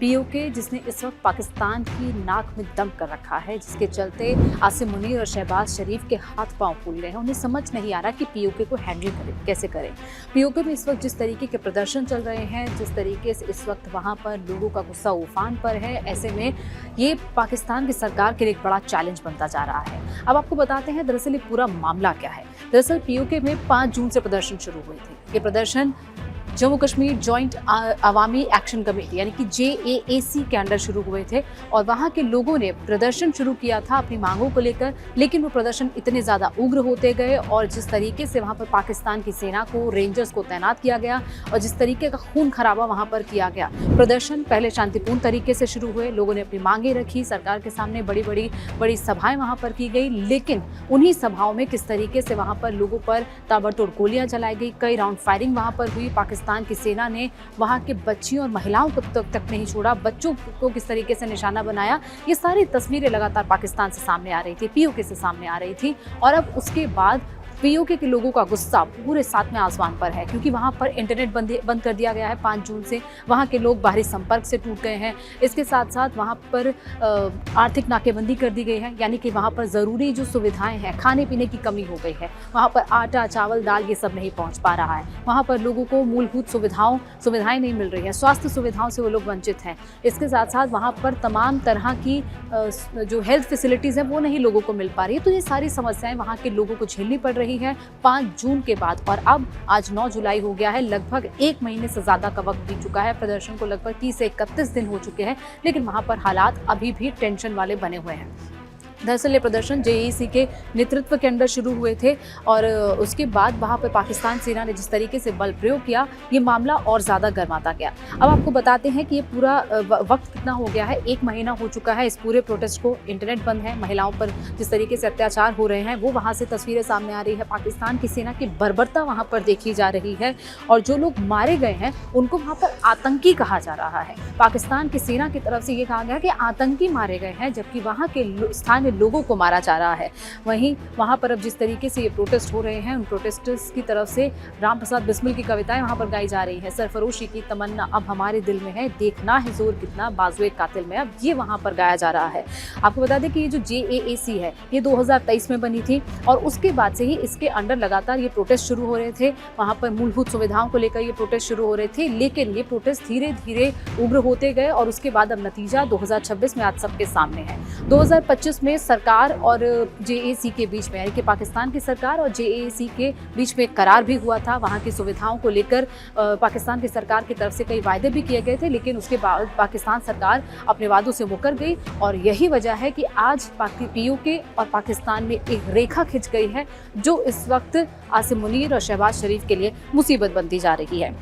PoK जिसने इस वक्त पाकिस्तान की नाक में दम कर रखा है, जिसके चलते आसिम मुनीर और शहबाज शरीफ के हाथ पांव फूल रहे हैं। उन्हें समझ नहीं आ रहा कि पीओके को हैंडल करें, कैसे करें। पीओके में इस वक्त जिस तरीके के प्रदर्शन चल रहे हैं, जिस तरीके से इस वक्त वहां पर लोगों का गुस्सा उफान पर है, ऐसे में ये पाकिस्तान की सरकार के लिए एक बड़ा चैलेंज बनता जा रहा है। अब आपको बताते हैं दरअसल ये पूरा मामला क्या है। दरअसल पीओके में 5 जून से प्रदर्शन शुरू हुए थे। ये प्रदर्शन जम्मू कश्मीर जॉइंट अवामी एक्शन कमेटी यानी कि JAAC के अंडर शुरू हुए थे और वहाँ के लोगों ने प्रदर्शन शुरू किया था अपनी मांगों को लेकर, लेकिन वो प्रदर्शन इतने ज़्यादा उग्र होते गए और जिस तरीके से वहाँ पर पाकिस्तान की सेना को, रेंजर्स को तैनात किया गया और जिस तरीके का खून खराबा वहाँ पर किया गया। प्रदर्शन पहले शांतिपूर्ण तरीके से शुरू हुए, लोगों ने अपनी मांगें रखी, सरकार के सामने बड़ी सभाएं वहाँ पर की गई, लेकिन उन्हीं सभाओं में किस तरीके से वहाँ पर लोगों पर ताबड़तोड़ गोलियां चलाई गई, कई राउंड फायरिंग वहाँ पर हुई। पाकिस्तान की सेना ने वहां के बच्चियों और महिलाओं को तक नहीं छोड़ा, बच्चों को किस तरीके से निशाना बनाया। ये सारी तस्वीरें लगातार पाकिस्तान से सामने आ रही थी, पीओके से सामने आ रही थी। और अब उसके बाद पीओके के लोगों का गुस्सा पूरे 7वें आसमान पर है, क्योंकि वहाँ पर इंटरनेट बंद कर दिया गया है 5 जून से। वहाँ के लोग बाहरी संपर्क से टूट गए हैं। इसके साथ साथ वहाँ पर आर्थिक नाकेबंदी कर दी गई है, यानी कि वहाँ पर ज़रूरी जो सुविधाएं हैं, खाने पीने की कमी हो गई है। वहाँ पर आटा, चावल, दाल ये सब नहीं पहुँच पा रहा है। वहाँ पर लोगों को मूलभूत सुविधाएं नहीं मिल रही हैं, स्वास्थ्य सुविधाओं से वो लोग वंचित हैं। इसके साथ साथ वहाँ पर तमाम तरह की जो हेल्थ फैसिलिटीज़ हैं वो नहीं लोगों को मिल पा रही है। तो ये सारी समस्याएं वहाँ के लोगों को झेलनी पड़ रही है 5 जून के बाद। और अब आज 9 जुलाई हो गया है, लगभग 1 महीने से ज़्यादा का वक्त बीत चुका है। प्रदर्शन को लगभग 30 से 31 दिन हो चुके हैं, लेकिन वहाँ पर हालात अभी भी टेंशन वाले बने हुए हैं। दरअसल ये प्रदर्शन JAAC के नेतृत्व के अंदर शुरू हुए थे और उसके बाद वहाँ पर पाकिस्तान सेना ने जिस तरीके से बल प्रयोग किया, ये मामला और ज़्यादा गर्माता गया। अब आपको बताते हैं कि ये पूरा वक्त कितना हो गया है, 1 महीना हो चुका है इस पूरे प्रोटेस्ट को। इंटरनेट बंद है, महिलाओं पर जिस तरीके से अत्याचार हो रहे हैं वो वहाँ से तस्वीरें सामने आ रही है। पाकिस्तान की सेना की बर्बरता वहाँ पर देखी जा रही है और जो लोग मारे गए हैं उनको वहाँ पर आतंकी कहा जा रहा है। पाकिस्तान की सेना की तरफ से ये कहा गया कि आतंकी मारे गए हैं, जबकि वहाँ के स्थानीय लोगों को मारा जा रहा है। वहीं वहां पर अब जिस तरीके से ये प्रोटेस्ट हो रहे हैं, उन प्रोटेस्टर्स की तरफ से राम प्रसाद बिस्मिल की कविताएं वहां पर गाई जा रही है। सरफरोशी की तमन्ना अब हमारे दिल में है, देखना है जोर कितना बाजुए कातिल में, अब ये वहां पर गाया जा रहा है। आपको बता दें कि ये जो JAAC है ये 2023 में बनी थी और उसके बाद से ही इसके अंडर लगातार ये प्रोटेस्ट शुरू हो रहे थे। वहां पर मूलभूत सुविधाओं को लेकर ये प्रोटेस्ट शुरू हो रहे थे, लेकिन ये प्रोटेस्ट धीरे धीरे उग्र होते गए और उसके बाद अब नतीजा 2026 में आज सबके सामने है। 2025 में सरकार और JAAC के बीच में, यानी कि पाकिस्तान की सरकार और JAAC के बीच में एक करार भी हुआ था। वहाँ की सुविधाओं को लेकर पाकिस्तान की सरकार की तरफ से कई वायदे भी किए गए थे, लेकिन उसके बाद पाकिस्तान सरकार अपने वादों से मुकर गई और यही वजह है कि आज पीओके और पाकिस्तान में एक रेखा खिंच गई है, जो इस वक्त आसिम मुनीर और शहबाज शरीफ के लिए मुसीबत बनती जा रही है।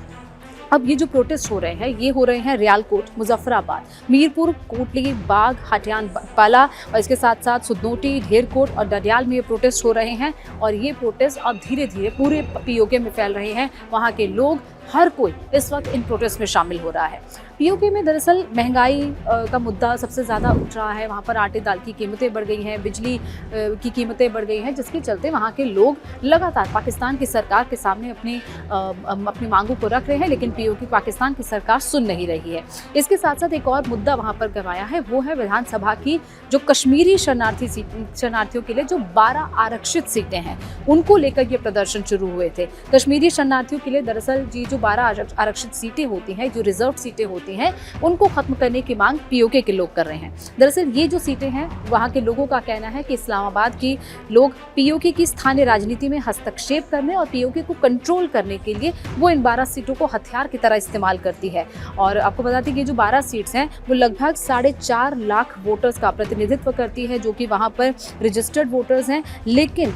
अब ये जो प्रोटेस्ट हो रहे हैं ये हो रहे हैं रियालकोट, मुजफ्फराबाद, मीरपुर, कोटली, बाग, हटियान पाला और इसके साथ साथ सुदनोटी, ढेरकोट और डडियाल में ये प्रोटेस्ट हो रहे हैं। और ये प्रोटेस्ट अब धीरे धीरे पूरे पीओके में फैल रहे हैं। वहाँ के लोग, हर कोई इस वक्त इन प्रोटेस्ट में शामिल हो रहा है। पीओके में दरअसल महंगाई का मुद्दा सबसे ज़्यादा उठ रहा है। वहाँ पर आटे दाल की कीमतें बढ़ गई हैं, बिजली की कीमतें बढ़ गई हैं, जिसके चलते वहाँ के लोग लगातार पाकिस्तान की सरकार के सामने अपनी मांगों को रख रहे हैं, लेकिन पीओके पाकिस्तान की सरकार सुन नहीं रही है। इसके साथ साथ एक और मुद्दा वहाँ पर गवाया है, वो है विधानसभा की जो कश्मीरी शरणार्थियों के लिए जो 12 आरक्षित सीटें हैं, उनको लेकर ये प्रदर्शन शुरू हुए थे। कश्मीरी शरणार्थियों के लिए दरअसल जो 12 आरक्षित सीटें होती हैं, जो रिजर्व सीटें होती हैं, उनको खत्म करने की मांग पीओके के लोग कर रहे हैं। दरअसल ये जो सीटें हैं, वहाँ के लोगों का कहना है कि इस्लामाबाद की लोग पीओके की स्थानीय राजनीति में हस्तक्षेप करने और पीओके को कंट्रोल करने के लिए वो इन 12 सीटों को हथियार की तरह इस्तेमाल करती है। और आपको बता दें कि ये जो 12 सीट्स हैं वो लगभग 4.5 लाख वोटर्स का प्रतिनिधित्व करती है, जो कि वहाँ पर रजिस्टर्ड वोटर्स हैं। लेकिन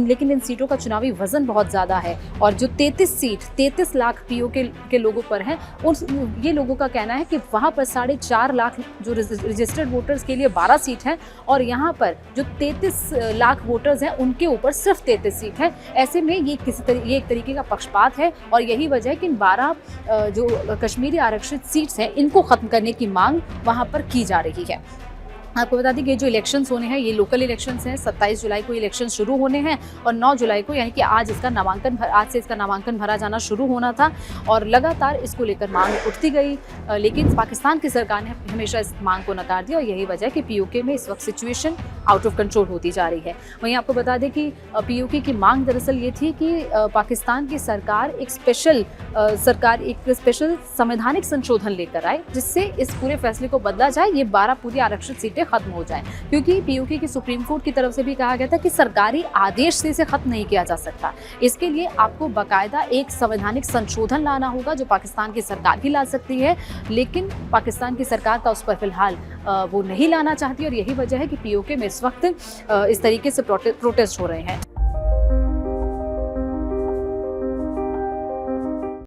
लेकिन इन सीटों का चुनावी वजन बहुत ज़्यादा है और जो 33 लाख पीओके के लोगों पर हैं, ये लोगों का कहना है कि वहाँ पर 4.5 लाख जो रजिस्टर्ड वोटर्स के लिए 12 सीट हैं और यहाँ पर जो 33 लाख वोटर्स हैं उनके ऊपर सिर्फ 33 सीट है। ऐसे में ये ये एक तरीके का पक्षपात है और यही वजह है कि इन 12 जो कश्मीरी आरक्षित सीट्स हैं इनको खत्म करने की मांग वहाँ पर की जा रही है। आपको बता दें कि जो इलेक्शंस होने हैं, ये लोकल इलेक्शंस हैं। 27 जुलाई को इलेक्शन शुरू होने हैं और 9 जुलाई को, यानी कि आज से इसका नामांकन भरा जाना शुरू होना था और लगातार इसको लेकर मांग उठती गई। लेकिन पाकिस्तान की सरकार ने हमेशा इस मांग को नकार दिया और यही वजह है कि पीओके में इस वक्त सिचुएशन आउट ऑफ कंट्रोल होती जा रही है। वहीं आपको बता दें कि पीओके की मांग दरअसल ये थी कि पाकिस्तान की सरकार एक स्पेशल संवैधानिक संशोधन लेकर आए, जिससे इस पूरे फैसले को बदला जाए, ये 12 पूरी आरक्षित सीटें खत्म हो जाए। क्योंकि पीओके की सुप्रीम कोर्ट की तरफ से भी कहा गया था कि सरकारी आदेश से इसे खत्म नहीं किया जा सकता, इसके लिए आपको बाकायदा एक संवैधानिक संशोधन लाना होगा जो पाकिस्तान की सरकार ही ला सकती है। लेकिन पाकिस्तान की सरकार का उस पर फिलहाल वो नहीं लाना चाहती और यही वजह है कि पीओके में इस वक्त इस तरीके से प्रोटेस्ट हो रहे हैं।